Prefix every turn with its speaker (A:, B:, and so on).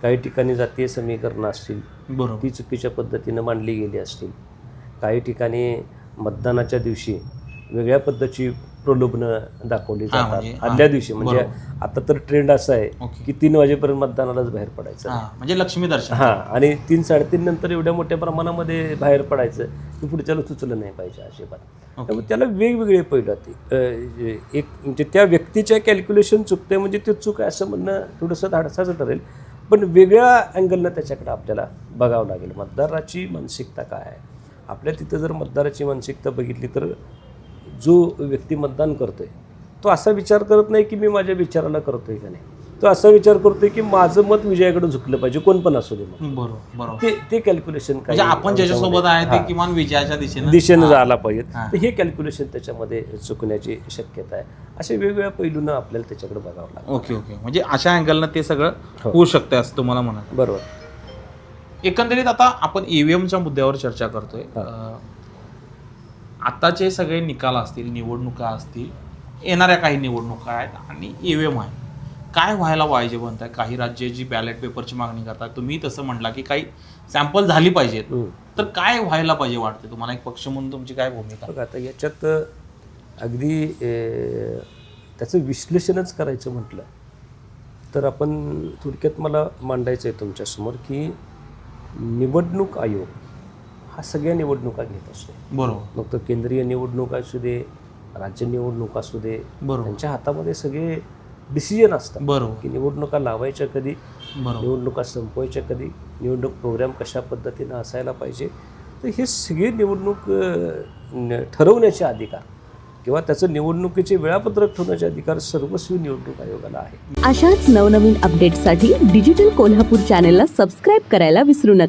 A: काही ठिकाणी जातीय समीकरणं असतील
B: बरोबर.
A: ती चुकीच्या पद्धतीनं मांडली गेली असतील. काही ठिकाणी मतदानाच्या दिवशी वेगळ्या पद्धतीची प्रलोभनं दाखवली जातात
B: म्हणजे
A: आदल्या दिवशी. म्हणजे आता तर ट्रेंड असा आहे
B: ओके.
A: की 3 वाजेपर्यंत मतदानालाच बाहेर पडायचं.
B: म्हणजे लक्ष्मी दर्शन.
A: हां, आणि 3-3:30 नंतर एवढ्या मोठ्या प्रमाणामध्ये बाहेर पडायचं की पुढच्याला सुचलं नाही पाहिजे अजिबात. त्यामुळे त्याला वेगवेगळे पैलू एक म्हणजे त्या व्यक्तीच्या कॅल्क्युलेशन चुकते म्हणजे ते चूक आहे असं म्हणणं थोडंसं धाडसाचं ठरेल. पण वेगळ्या अँगलनं त्याच्याकडे आपल्याला बघावं लागेल. मतदाराची मानसिकता काय आहे. आपल्या तिथं जर मतदाराची मानसिकता बघितली तर जो व्यक्ती मतदान करतोय तो असा विचार करत नाही की मी माझ्या विचाराला करतोय का नाही. तो असा विचार करतोय की माझं मत विजयाकडे झुकलं पाहिजे, कोण पण असू दे.
B: बरोबर.
A: ते कॅल्क्युलेशन काय
B: आपण ज्याच्यासोबत आहे ते किमान विजयाच्या
A: दिशेनं जायला पाहिजे. तर हे कॅल्क्युलेशन त्याच्यामध्ये चुकण्याची शक्यता आहे. असे वेगवेगळ्या पैलूनं आपल्याला त्याच्याकडे बघावं लागतं.
B: ओके. म्हणजे अशा अँगलनं ते सगळं होऊ शकतं असं तुम्हाला म्हणाल.
A: बरोबर.
B: एकंदरीत आता आपण ईव्हीएमच्या मुद्द्यावर चर्चा करतोय. आताचे सगळे निकाल असतील, निवडणुका असतील, येणाऱ्या काही निवडणुका आहेत आणि ईव्हीएम आहे. काय व्हायला पाहिजे म्हणताय? काही राज्य जी बॅलेट पेपरची मागणी करतात, तुम्ही तसं म्हटला की काही सॅम्पल झाली पाहिजेत, तर काय व्हायला पाहिजे वाटते तुम्हाला? एक पक्ष म्हणून तुमची काय भूमिका?
A: बघा आता याच्यात अगदी त्याचं विश्लेषणच करायचं म्हटलं तर आपण थोडक्यात मला मांडायचं आहे तुमच्यासमोर की निवडणूक आयोग हा सगळ्या निवडणुका घेत असतो.
B: बरोबर.
A: मग तो केंद्रीय निवडणूक असू दे, राज्य निवडणूक असू दे, त्यांच्या हातामध्ये सगळे डिसिजन असतात.
B: बरोबर.
A: की निवडणुका लावायच्या कधी,
B: बरोबर,
A: निवडणुका संपवायच्या कधी, निवडणूक प्रोग्राम कशा पद्धतीनं असायला पाहिजे. तर हे सगळे निवडणूक ठरवण्याचे अधिकार किंवा त्याचं निवडणुकीचे वेळापत्रक ठरवण्याचे अधिकार सर्वस्वी निवडणूक आयोगाला आहे.
C: अशाच नवनवीन अपडेट्ससाठी डिजिटल कोल्हापूर चॅनेलला सबस्क्राईब करायला विसरू नका.